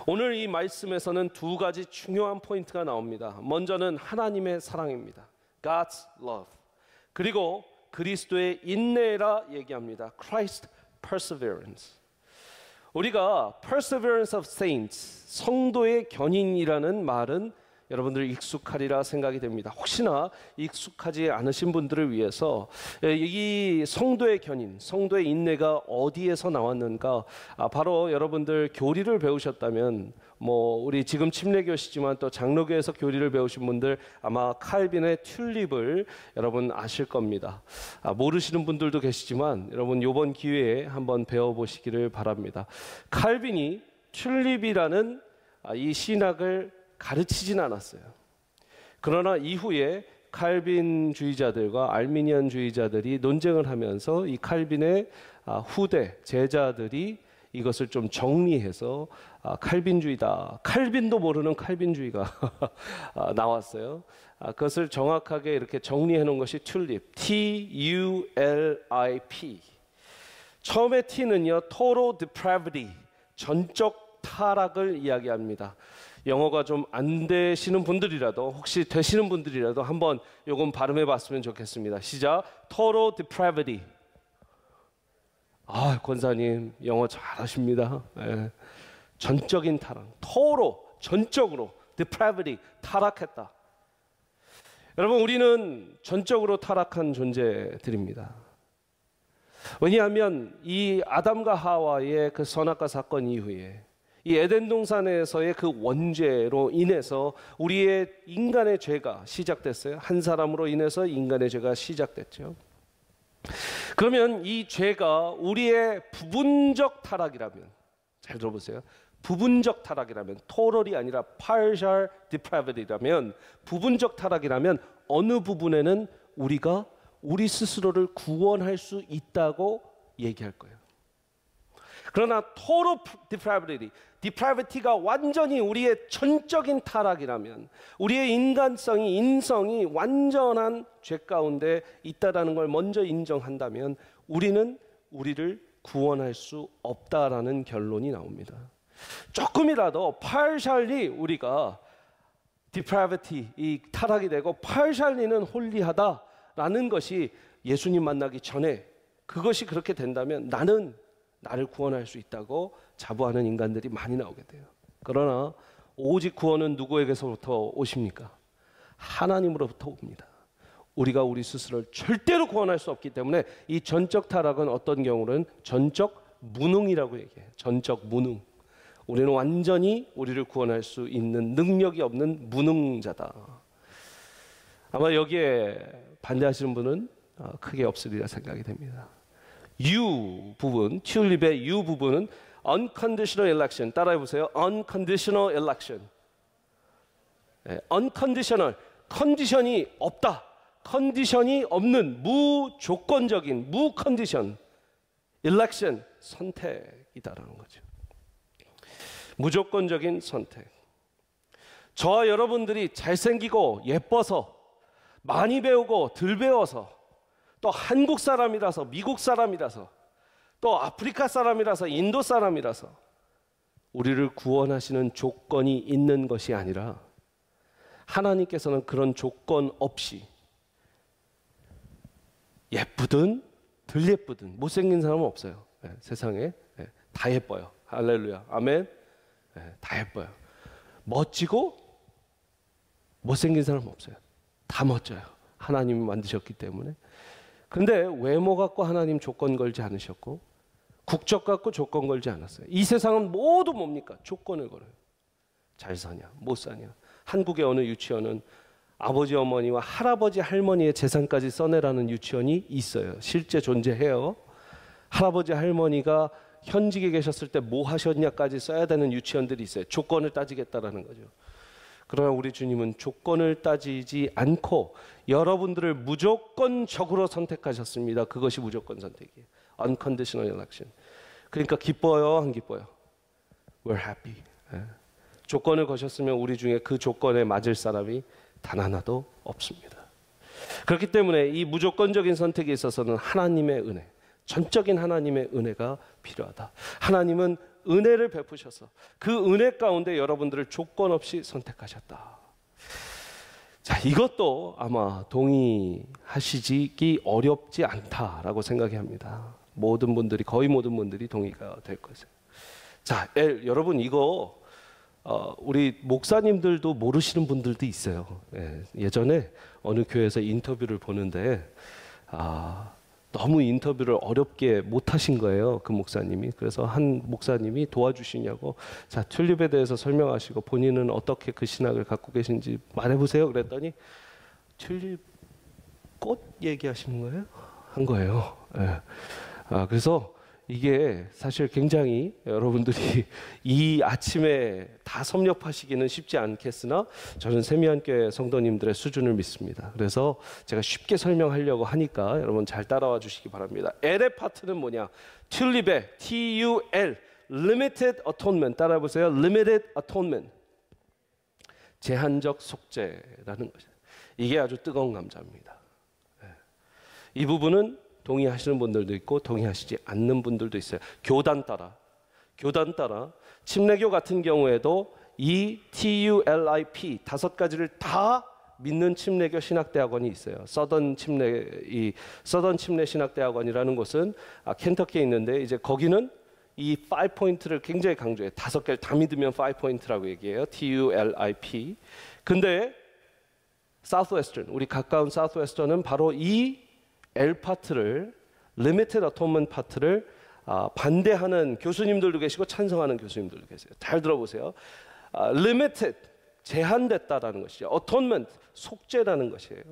오늘 이 말씀에서는 두 가지 중요한 포인트가 나옵니다. 먼저는 하나님의 사랑입니다. God's love. 그리고 그리스도의 인내라 얘기합니다. Christ perseverance. 우리가 perseverance of saints, 성도의 견인이라는 말은 여러분들 익숙하리라 생각이 됩니다. 혹시나 익숙하지 않으신 분들을 위해서 이 성도의 견인, 성도의 인내가 어디에서 나왔는가? 바로 여러분들 교리를 배우셨다면 우리 지금 침례교시지만 또 장로교에서 교리를 배우신 분들 아마 칼빈의 튤립을 여러분 아실 겁니다. 모르시는 분들도 계시지만 여러분 이번 기회에 한번 배워보시기를 바랍니다. 칼빈이 튤립이라는 이 신학을 가르치진 않았어요. 그러나 이후에 칼빈주의자들과 알미니안주의자들이 논쟁을 하면서 이 칼빈의 후대 제자들이 이것을 좀 정리해서 칼빈주의다. 칼빈도 모르는 칼빈주의가 나왔어요. 그것을 정확하게 이렇게 정리해 놓은 것이 튤립, T-U-L-I-P. 처음에 T는요, total depravity, 전적 타락을 이야기합니다. 영어가 좀 안 되시는 분들이라도, 혹시 되시는 분들이라도 한번 요건 발음해 봤으면 좋겠습니다. 시작. Total depravity. 권사님 영어 잘하십니다. 네. 전적인 타락. total, 전적으로 depravity, 타락했다. 여러분, 우리는 전적으로 타락한 존재들입니다. 왜냐하면 이 아담과 하와의 그 선악과 사건 이후에 이 에덴 동산에서의 그 원죄로 인해서 우리의 인간의 죄가 시작됐어요. 한 사람으로 인해서 인간의 죄가 시작됐죠. 그러면 이 죄가 우리의 부분적 타락이라면, 잘 들어보세요. 부분적 타락이라면, total이 아니라 partial depravity라면, 부분적 타락이라면 어느 부분에는 우리가 우리 스스로를 구원할 수 있다고 얘기할 거예요. 그러나 total depravity가 완전히 우리의 전적인 타락이라면, 우리의 인성이 완전한 죄 가운데 있다라는 걸 먼저 인정한다면 우리는 우리를 구원할 수 없다라는 결론이 나옵니다. 조금이라도 partially 우리가 depravity, 이 타락이 되고 partially는 홀리하다라는 것이 예수님 만나기 전에 그것이 그렇게 된다면 나를 구원할 수 있다고 자부하는 인간들이 많이 나오게 돼요. 그러나 오직 구원은 누구에게서부터 오십니까? 하나님으로부터 옵니다. 우리가 우리 스스로를 절대로 구원할 수 없기 때문에 이 전적 타락은 어떤 경우는 전적 무능이라고 얘기해요. 전적 무능. 우리는 완전히 우리를 구원할 수 있는 능력이 없는 무능자다. 아마 여기에 반대하시는 분은 크게 없으리라 생각이 됩니다. U 부분, 튤립의 U 부분은 unconditional election. 따라해 보세요. unconditional election. unconditional, 컨디션이 없다. 컨디션이 없는 무조건적인 무컨디션 election, 선택이다라는 거죠. 무조건적인 선택. 저와 여러분들이 잘생기고 예뻐서, 많이 배우고 덜 배워서, 또 한국 사람이라서, 미국 사람이라서, 또 아프리카 사람이라서, 인도 사람이라서 우리를 구원하시는 조건이 있는 것이 아니라, 하나님께서는 그런 조건 없이 예쁘든 덜 예쁘든 못생긴 사람은 없어요. 세상에 다 예뻐요. 할렐루야, 아멘. 다 예뻐요. 멋지고 못생긴 사람은 없어요. 다 멋져요. 하나님이 만드셨기 때문에. 근데 외모 갖고 하나님 조건 걸지 않으셨고, 국적 갖고 조건 걸지 않았어요. 이 세상은 모두 뭡니까? 조건을 걸어요. 잘 사냐, 못 사냐. 한국의 어느 유치원은 아버지 어머니와 할아버지 할머니의 재산까지 써내라는 유치원이 있어요. 실제 존재해요. 할아버지 할머니가 현직에 계셨을 때 뭐 하셨냐까지 써야 되는 유치원들이 있어요. 조건을 따지겠다라는 거죠. 그러나 우리 주님은 조건을 따지지 않고 여러분들을 무조건적으로 선택하셨습니다. 그것이 무조건 선택이에요. Unconditional election. 그러니까 기뻐요, 안 기뻐요? We're happy. 조건을 거셨으면 우리 중에 그 조건에 맞을 사람이 단 하나도 없습니다. 그렇기 때문에 이 무조건적인 선택에 있어서는 하나님의 은혜, 전적인 하나님의 은혜가 필요하다. 하나님은 은혜를 베푸셔서 그 은혜 가운데 여러분들을 조건 없이 선택하셨다. 자, 이것도 아마 동의하시기 어렵지 않다라고 생각합니다. 모든 분들이, 거의 모든 분들이 동의가 될 것이에요. 자, 여러분 이거 우리 목사님들도 모르시는 분들도 있어요. 예전에 어느 교회에서 인터뷰를 보는데 너무 인터뷰를 어렵게 못하신 거예요, 그 목사님이. 그래서 한 목사님이 도와주시냐고, 자, 튤립에 대해서 설명하시고 본인은 어떻게 그 신학을 갖고 계신지 말해보세요 그랬더니 튤립 꽃 얘기하시는 거예요? 한 거예요. 그래서 이게 사실 굉장히 여러분들이 이 아침에 다 섭렵하시기는 쉽지 않겠으나 저는 세미한교회 성도님들의 수준을 믿습니다. 그래서 제가 쉽게 설명하려고 하니까 여러분 잘 따라와 주시기 바랍니다. L의 파트는 뭐냐? 튤립의 TUL Limited Atonement, 따라해 보세요. Limited Atonement, 제한적 속죄라는 것이죠. 이게 아주 뜨거운 감자입니다. 이 부분은 동의하시는 분들도 있고 동의하시지 않는 분들도 있어요. 교단 따라 침례교 같은 경우에도 이 TULIP 5가지를 다 믿는 침례교 신학대학원이 있어요. 서던 침례 신학대학원이라는 곳은 켄터키에 있는데, 이제 거기는 이 5포인트를 굉장히 강조해요. 5개를 다 믿으면 5포인트라고 얘기해요. TULIP. 근데 사우스웨스턴, 우리 가까운 사우스웨스턴은 바로 이 L 파트를, Limited Atonement 파트를 반대하는 교수님들도 계시고 찬성하는 교수님들도 계세요. 잘 들어보세요. Limited, 제한됐다라는 것이죠. Atonement, 속죄라는 것이에요.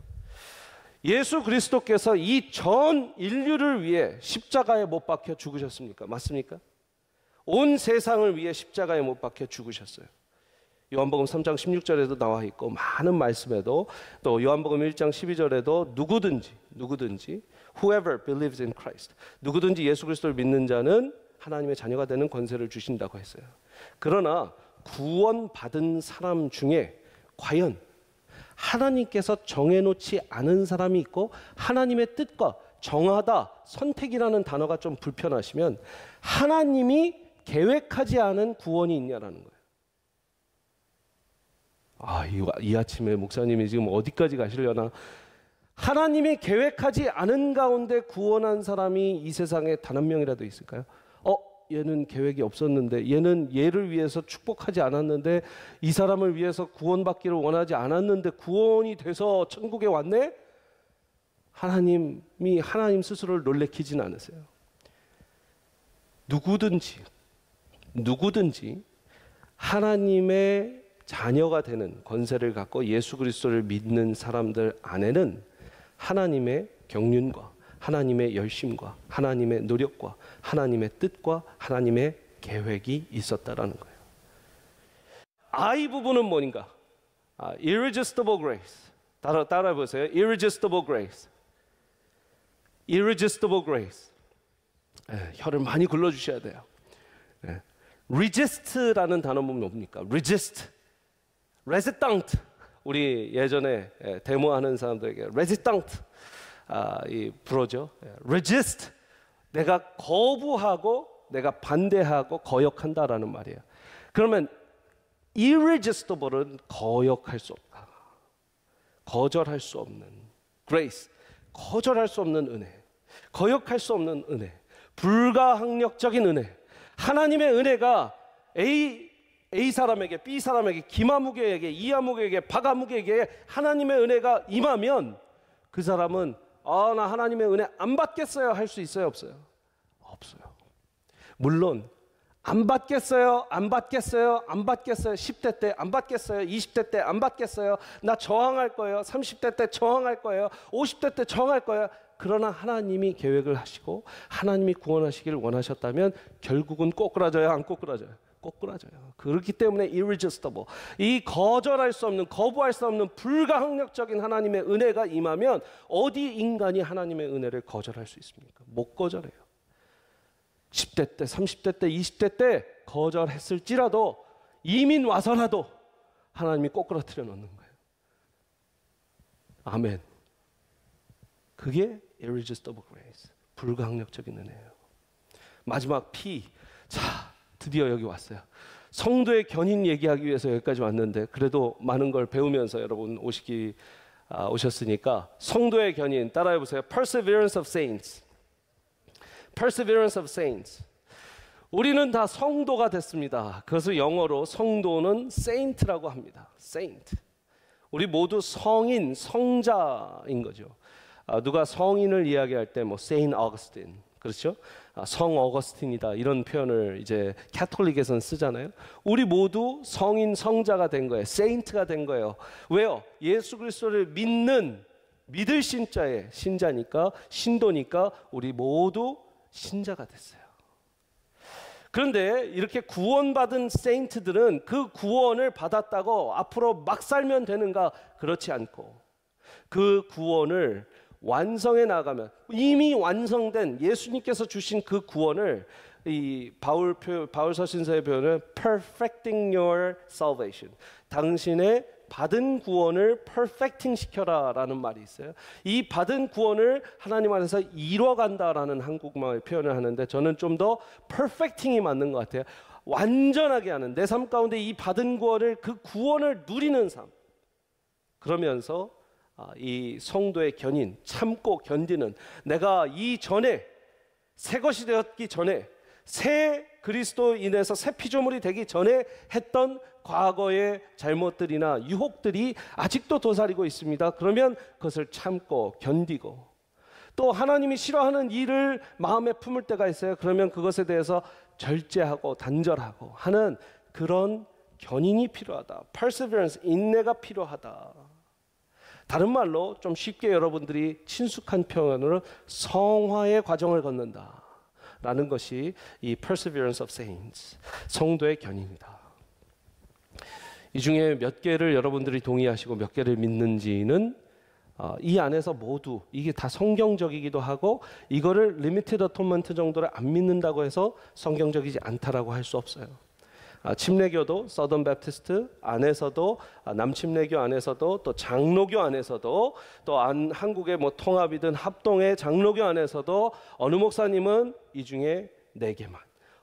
예수 그리스도께서 이 전 인류를 위해 십자가에 못 박혀 죽으셨습니까? 맞습니까? 온 세상을 위해 십자가에 못 박혀 죽으셨어요. 요한복음 3장 16절에도 나와 있고 많은 말씀에도, 또 요한복음 1장 12절에도 누구든지 whoever believes in Christ, 누구든지 예수 그리스도를 믿는 자는 하나님의 자녀가 되는 권세를 주신다고 했어요. 그러나 구원받은 사람 중에 과연 하나님께서 정해놓지 않은 사람이 있고, 하나님의 뜻과 정하다, 선택이라는 단어가 좀 불편하시면 하나님이 계획하지 않은 구원이 있냐라는 거예요. 이 아침에 목사님이 지금 어디까지 가시려나. 하나님이 계획하지 않은 가운데 구원한 사람이 이 세상에 단 한 명이라도 있을까요? 얘는 계획이 없었는데, 얘는 얘를 위해서 축복하지 않았는데, 이 사람을 위해서 구원받기를 원하지 않았는데 구원이 돼서 천국에 왔네? 하나님이 하나님 스스로를 놀래키진 않으세요. 누구든지 하나님의 자녀가 되는 권세를 갖고 예수 그리스도를 믿는 사람들 안에는 하나님의 경륜과 하나님의 열심과 하나님의 노력과 하나님의 뜻과 하나님의 계획이 있었다라는 거예요. I 부분은 뭔가? Irresistible grace. 따라 보세요. Irresistible grace. Irresistible grace. 혀를 많이 굴러주셔야 돼요. Resist라는 단어 보면 뭡니까? Resist. Resistant. 우리 예전에 데모하는 사람들에게 Resistant 이 불어죠. Resist. 내가 거부하고 내가 반대하고 거역한다라는 말이에요. 그러면 irresistible은 거역할 수 없다. 거절할 수 없는 grace. 거절할 수 없는 은혜. 거역할 수 없는 은혜. 불가항력적인 은혜. 하나님의 은혜가 A 사람에게, B 사람에게, 김아무개에게, 이아무개에게, 박아무개에게 하나님의 은혜가 임하면 그 사람은 나 하나님의 은혜 안 받겠어요 할 수 있어요, 없어요? 없어요. 물론 안 받겠어요, 안 받겠어요, 안 받겠어요. 10대 때 안 받겠어요, 20대 때 안 받겠어요, 나 저항할 거예요, 30대 때 저항할 거예요, 50대 때 저항할 거예요. 그러나 하나님이 계획을 하시고 하나님이 구원하시기를 원하셨다면 결국은 꼬꾸라져요, 안 꼬꾸라져요? 꼬꾸라져요. 그렇기 때문에 irresistible, 이 거절할 수 없는, 거부할 수 없는 불가항력적인 하나님의 은혜가 임하면 어디 인간이 하나님의 은혜를 거절할 수 있습니까? 못 거절해요. 10대 때, 30대 때, 20대 때 거절했을지라도 이민 와서라도 하나님이 꼬꾸라뜨려 놓는 거예요. 아멘. 그게 irresistible grace, 불가항력적인 은혜예요. 마지막 P. 자, 드디어 여기 왔어요. 성도의 견인 얘기하기 위해서 여기까지 왔는데 그래도 많은 걸 배우면서 여러분 오셨으니까 성도의 견인 따라해 보세요. Perseverance of saints. Perseverance of saints. 우리는 다 성도가 됐습니다. 그래서 영어로 성도는 saint라고 합니다. saint. 우리 모두 성인, 성자인 거죠. 누가 성인을 이야기할 때 뭐 Saint Augustine, 그렇죠? 성 어거스틴이다 이런 표현을 이제 캐톨릭에서는 쓰잖아요. 우리 모두 성인, 성자가 된 거예요. 세인트가 된 거예요. 왜요? 예수 그리스도를 믿을 신자의 신자니까, 신도니까 우리 모두 신자가 됐어요. 그런데 이렇게 구원받은 세인트들은 그 구원을 받았다고 앞으로 막 살면 되는가? 그렇지 않고 그 구원을 완성해 나가면 이미 완성된 예수님께서 주신 그 구원을 이 바울 서신서의 표현은 perfecting your salvation. 당신의 받은 구원을 perfecting 시켜라라는 말이 있어요. 이 받은 구원을 하나님 안에서 이뤄간다라는 한국말 표현을 하는데 저는 좀 더 perfecting이 맞는 것 같아요. 완전하게 하는 내 삶 가운데 이 받은 구원을 그 구원을 누리는 삶. 그러면서 이 성도의 견인, 참고 견디는 내가 이전에 새 것이 되었기 전에 새 그리스도인에서 새 피조물이 되기 전에 했던 과거의 잘못들이나 유혹들이 아직도 도사리고 있습니다. 그러면 그것을 참고 견디고 또 하나님이 싫어하는 일을 마음에 품을 때가 있어요. 그러면 그것에 대해서 절제하고 단절하고 하는 그런 견인이 필요하다. perseverance, 인내가 필요하다. 다른 말로 좀 쉽게 여러분들이 친숙한 표현으로 성화의 과정을 걷는다 라는 것이 이 perseverance of saints, 성도의 견인이다. 이 중에 몇 개를 여러분들이 동의하시고 몇 개를 믿는지는 이 안에서 모두 이게 다 성경적이기도 하고 이거를 리미티드 어톤먼트 정도를 안 믿는다고 해서 성경적이지 않다라고 할 수 없어요. 침례교도 서던 베프티스트 안에서도 남침례교 안에서도 또 장로교 안에서도 또 한국의 뭐 통합이든 합동의 장로교 안에서도 어느 목사님은 이 중에 4개만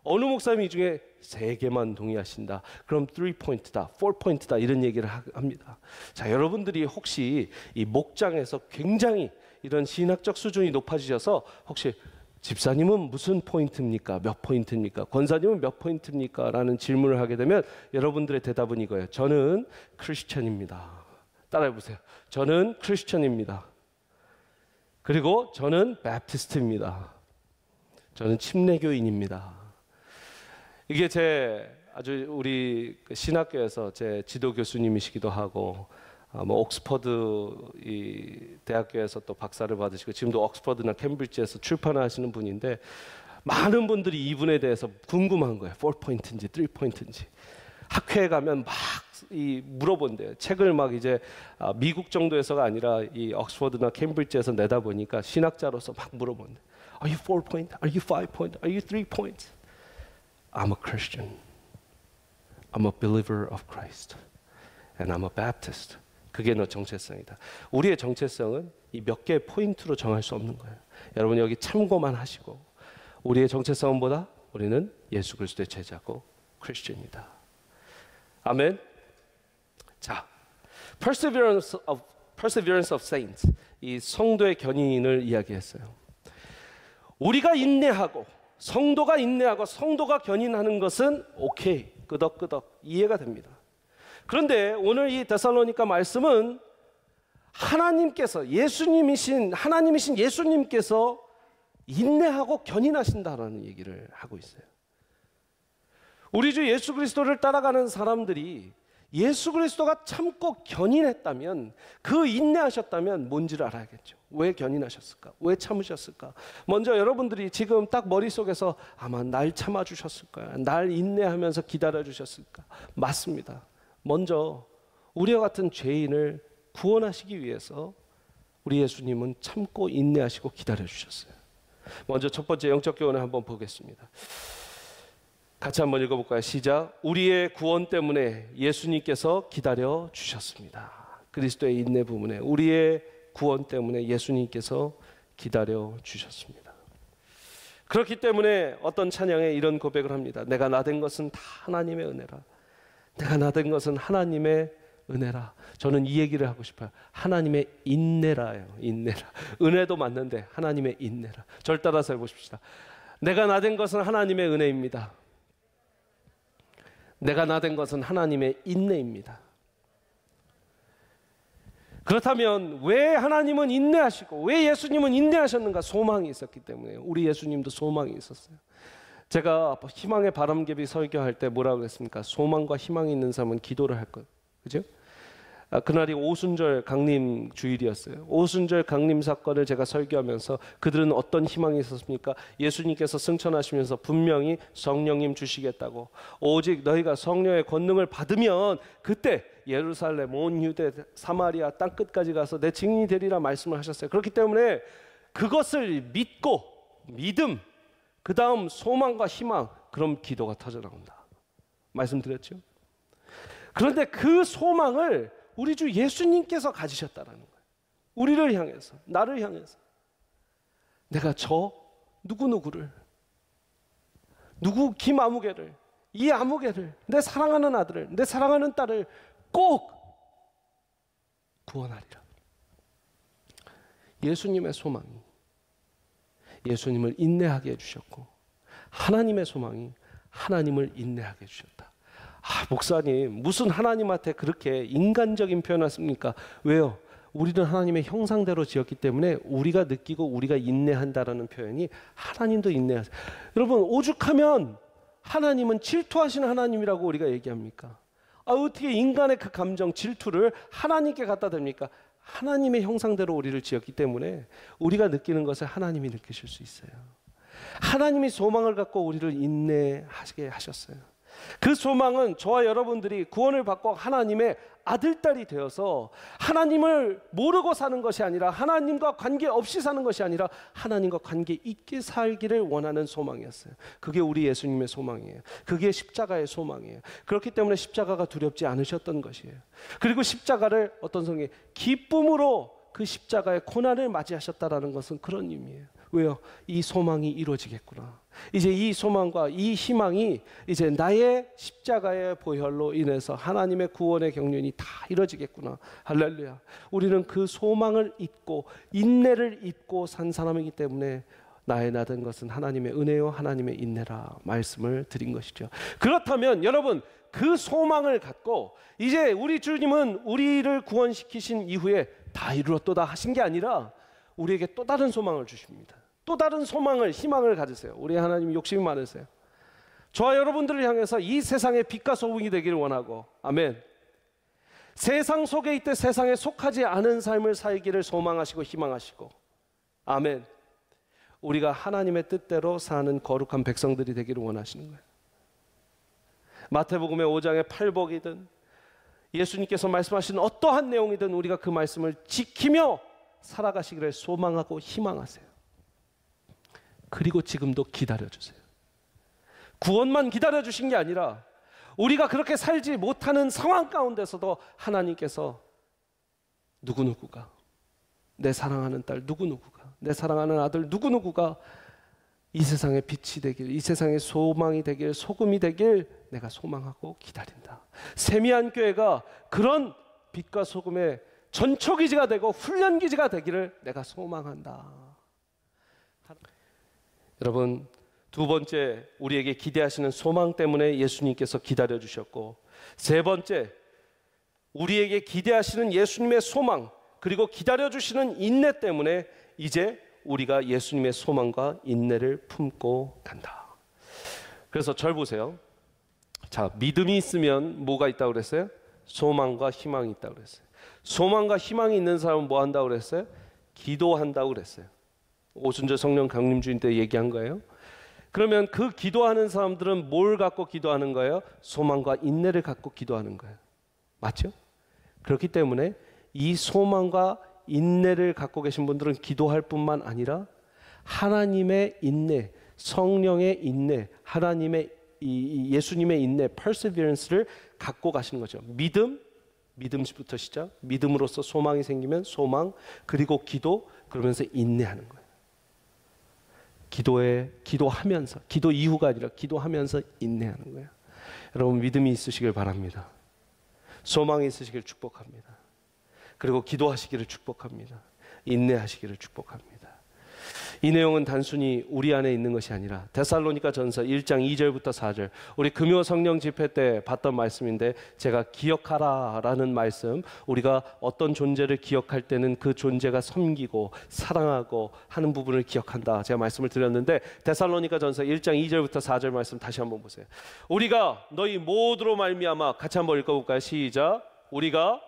어느 목사님이 이 중에 3개만 동의하신다. 그럼 3포인트다, 4포인트다 이런 얘기를 합니다. 자, 여러분들이 혹시 이 목장에서 굉장히 이런 신학적 수준이 높아지셔서 혹시 집사님은 무슨 포인트입니까? 몇 포인트입니까? 권사님은 몇 포인트입니까? 라는 질문을 하게 되면 여러분들의 대답은 이거예요. 저는 크리스천입니다. 따라해 보세요. 저는 크리스천입니다. 그리고 저는 베프티스트입니다. 저는 침례교인입니다. 이게 아주 우리 신학교에서 제 지도 교수님이시기도 하고 뭐 옥스퍼드 이 대학교에서 또 박사를 받으시고 지금도 옥스퍼드나 캠브리지에서 출판하시는 분인데 많은 분들이 이분에 대해서 궁금한 거예요. 4포인트인지 3포인트인지 학회에 가면 막 물어본대요. 책을 막 이제 미국 정도에서가 아니라 이 옥스퍼드나 캠브리지에서 내다 보니까 신학자로서 막 물어본대. Are you 4point? Are you 5point? Are you 3point? I'm a Christian. I'm a believer of Christ. And I'm a Baptist. 그게 너 정체성이다. 우리의 정체성은 이 몇 개의 포인트로 정할 수 없는 거예요. 여러분 여기 참고만 하시고 우리의 정체성은 뭐다? 우리는 예수 그리스도의 제자고 크리스천이다. 아멘. 자, perseverance of saints, 이 성도의 견인을 이야기했어요. 우리가 인내하고 성도가 인내하고 성도가 견인하는 것은 오케이, 끄덕끄덕 이해가 됩니다. 그런데 오늘 이 데살로니가 말씀은 하나님께서 하나님이신 예수님께서 인내하고 견인하신다라는 얘기를 하고 있어요. 우리 주 예수 그리스도를 따라가는 사람들이 예수 그리스도가 참고 견인했다면 그 인내하셨다면 뭔지를 알아야겠죠. 왜 견인하셨을까? 왜 참으셨을까? 먼저 여러분들이 지금 딱 머릿속에서 아마 날 참아주셨을 거야. 날 인내하면서 기다려주셨을까? 맞습니다. 먼저 우리와 같은 죄인을 구원하시기 위해서 우리 예수님은 참고 인내하시고 기다려주셨어요. 먼저 첫 번째 영적 교훈을 한번 보겠습니다. 같이 한번 읽어볼까요? 시작. 우리의 구원 때문에 예수님께서 기다려 주셨습니다. 그리스도의 인내 부분에 우리의 구원 때문에 예수님께서 기다려 주셨습니다. 그렇기 때문에 어떤 찬양에 이런 고백을 합니다. 내가 나된 것은 다 하나님의 은혜라. 내가 나된 것은 하나님의 은혜라. 저는 이 얘기를 하고 싶어요. 하나님의 인내라요. 인내라. 은혜도 맞는데 하나님의 인내라. 절 따라서 해보십시다. 내가 나된 것은 하나님의 은혜입니다. 내가 나된 것은 하나님의 인내입니다. 그렇다면 왜 하나님은 인내하시고 왜 예수님은 인내하셨는가? 소망이 있었기 때문에. 우리 예수님도 소망이 있었어요. 제가 희망의 바람개비 설교할 때 뭐라고 그랬습니까? 소망과 희망이 있는 사람은 기도를 할 것. 그죠? 그날이 오순절 강림 주일이었어요. 오순절 강림 사건을 제가 설교하면서 그들은 어떤 희망이 있었습니까? 예수님께서 승천하시면서 분명히 성령님 주시겠다고, 오직 너희가 성령의 권능을 받으면 그때 예루살렘, 온 유대, 사마리아 땅끝까지 가서 내 증인이 되리라 말씀을 하셨어요. 그렇기 때문에 그것을 믿고 믿음, 그 다음 소망과 희망, 그럼 기도가 터져나온다 말씀드렸죠. 그런데 그 소망을 우리 주 예수님께서 가지셨다라는 거예요. 우리를 향해서, 나를 향해서. 내가 저 누구누구를, 누구 김아무개를, 이 아무개를, 내 사랑하는 아들을, 내 사랑하는 딸을 꼭 구원하리라. 예수님의 소망이 예수님을 인내하게 해주셨고, 하나님의 소망이 하나님을 인내하게 해주셨다. 목사님, 무슨 하나님한테 그렇게 인간적인 표현을 씁니까? 왜요? 우리는 하나님의 형상대로 지었기 때문에 우리가 느끼고 우리가 인내한다라는 표현이 하나님도 인내하세요. 여러분, 오죽하면 하나님은 질투하시는 하나님이라고 우리가 얘기합니까? 어떻게 인간의 그 감정, 질투를 하나님께 갖다 댑니까? 하나님의 형상대로 우리를 지었기 때문에 우리가 느끼는 것을 하나님이 느끼실 수 있어요. 하나님이 소망을 갖고 우리를 인내하게 하셨어요. 그 소망은 저와 여러분들이 구원을 받고 하나님의 아들딸이 되어서 하나님을 모르고 사는 것이 아니라, 하나님과 관계없이 사는 것이 아니라 하나님과 관계 있게 살기를 원하는 소망이었어요. 그게 우리 예수님의 소망이에요. 그게 십자가의 소망이에요. 그렇기 때문에 십자가가 두렵지 않으셨던 것이에요. 그리고 십자가를 어떤 성경에 기쁨으로 그 십자가의 고난을 맞이하셨다라는 것은 그런 의미예요. 왜요? 이 소망이 이루어지겠구나. 이제 이 소망과 이 희망이 이제 나의 십자가의 보혈로 인해서 하나님의 구원의 경륜이 다 이루어지겠구나. 할렐루야. 우리는 그 소망을 잊고 인내를 잊고 산 사람이기 때문에 나의 나된 것은 하나님의 은혜요 하나님의 인내라 말씀을 드린 것이죠. 그렇다면 여러분, 그 소망을 갖고 이제 우리 주님은 우리를 구원시키신 이후에 다 이루었도다 하신 게 아니라 우리에게 또 다른 소망을 주십니다. 또 다른 소망을, 희망을 가지세요. 우리 하나님 욕심이 많으세요. 저와 여러분들을 향해서 이 세상의 빛과 소금이 되기를 원하고, 아멘. 세상 속에 있되 세상에 속하지 않은 삶을 살기를 소망하시고 희망하시고, 아멘. 우리가 하나님의 뜻대로 사는 거룩한 백성들이 되기를 원하시는 거예요. 마태복음의 5장의 팔복이든 예수님께서 말씀하신 어떠한 내용이든 우리가 그 말씀을 지키며 살아가시기를 소망하고 희망하세요. 그리고 지금도 기다려주세요. 구원만 기다려주신 게 아니라 우리가 그렇게 살지 못하는 상황 가운데서도 하나님께서 누구누구가, 내 사랑하는 딸 누구누구가, 내 사랑하는 아들 누구누구가 이 세상의 빛이 되길, 이 세상의 소망이 되길, 소금이 되길 내가 소망하고 기다린다. 세미한 교회가 그런 빛과 소금의 전초기지가 되고 훈련기지가 되기를 내가 소망한다. 여러분, 두 번째, 우리에게 기대하시는 소망 때문에 예수님께서 기다려주셨고, 세 번째, 우리에게 기대하시는 예수님의 소망, 그리고 기다려주시는 인내 때문에 이제 우리가 예수님의 소망과 인내를 품고 간다. 그래서 절 보세요. 자, 믿음이 있으면 뭐가 있다고 그랬어요? 소망과 희망이 있다고 그랬어요. 소망과 희망이 있는 사람은 뭐 한다고 그랬어요? 기도한다고 그랬어요. 오순절 성령 강림 주일 때 얘기한 거예요. 그러면 그 기도하는 사람들은 뭘 갖고 기도하는 거예요? 소망과 인내를 갖고 기도하는 거예요. 맞죠? 그렇기 때문에 이 소망과 인내를 갖고 계신 분들은 기도할 뿐만 아니라 하나님의 인내, 성령의 인내, 하나님의 예수님의 인내, perseverance를 갖고 가시는 거죠. 믿음부터 시작. 믿음으로써 소망이 생기면 소망, 그리고 기도, 그러면서 인내하는 거예요. 기도하면서, 기도 이후가 아니라 기도하면서 인내하는 거예요. 여러분 믿음이 있으시길 바랍니다. 소망이 있으시길 축복합니다. 그리고 기도하시기를 축복합니다. 인내하시기를 축복합니다. 이 내용은 단순히 우리 안에 있는 것이 아니라 데살로니가 전서 1장 2절부터 4절, 우리 금요 성령 집회 때 봤던 말씀인데, 제가 기억하라 라는 말씀, 우리가 어떤 존재를 기억할 때는 그 존재가 섬기고 사랑하고 하는 부분을 기억한다, 제가 말씀을 드렸는데, 데살로니가 전서 1장 2절부터 4절 말씀 다시 한번 보세요. 우리가 너희 모두로 말미암아, 같이 한번 읽어볼까요? 시작. 우리가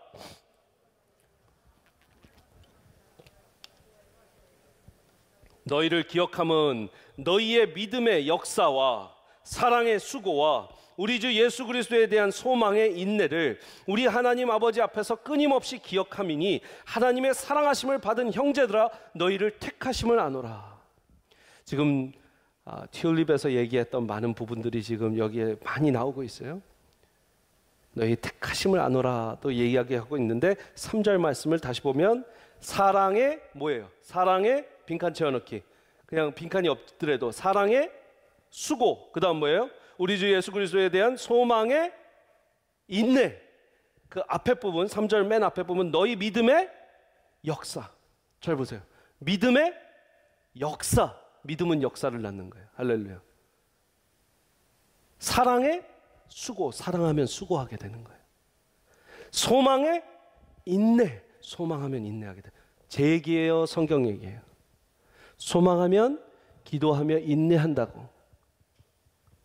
너희를 기억함은 너희의 믿음의 역사와 사랑의 수고와 우리 주 예수 그리스도에 대한 소망의 인내를 우리 하나님 아버지 앞에서 끊임없이 기억함이니, 하나님의 사랑하심을 받은 형제들아 너희를 택하심을 아노라. 지금 튤립에서 얘기했던 많은 부분들이 지금 여기에 많이 나오고 있어요. 너희 택하심을 아노라 또 얘기하고 있는데, 3절 말씀을 다시 보면 사랑의 뭐예요? 사랑의 빈칸 채워넣기. 그냥 빈칸이 없더라도 사랑의 수고, 그 다음 뭐예요? 우리 주 예수 그리스도에 대한 소망의 인내. 그 앞에 부분, 3절 맨 앞에 부분, 너희 믿음의 역사. 잘 보세요. 믿음의 역사. 믿음은 역사를 낳는 거예요. 할렐루야. 사랑의 수고. 사랑하면 수고하게 되는 거예요. 소망의 인내. 소망하면 인내하게 돼요. 제 얘기예요, 성경 얘기예요. 소망하면 기도하며 인내한다고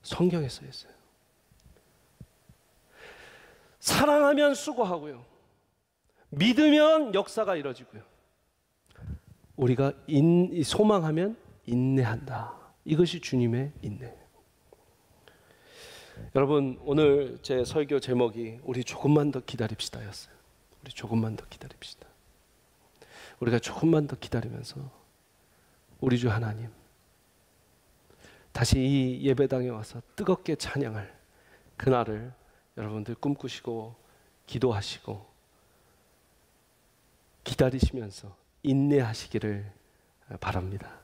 성경에 써 있어요. 사랑하면 수고하고요, 믿으면 역사가 이루어지고요, 우리가 소망하면 인내한다. 이것이 주님의 인내. 여러분, 오늘 제 설교 제목이 우리 조금만 더 기다립시다 였어요. 우리 조금만 더 기다립시다. 우리가 조금만 더 기다리면서 우리 주 하나님, 다시 이 예배당에 와서 뜨겁게 찬양할 그날을 여러분들 꿈꾸시고 기도하시고 기다리시면서 인내하시기를 바랍니다.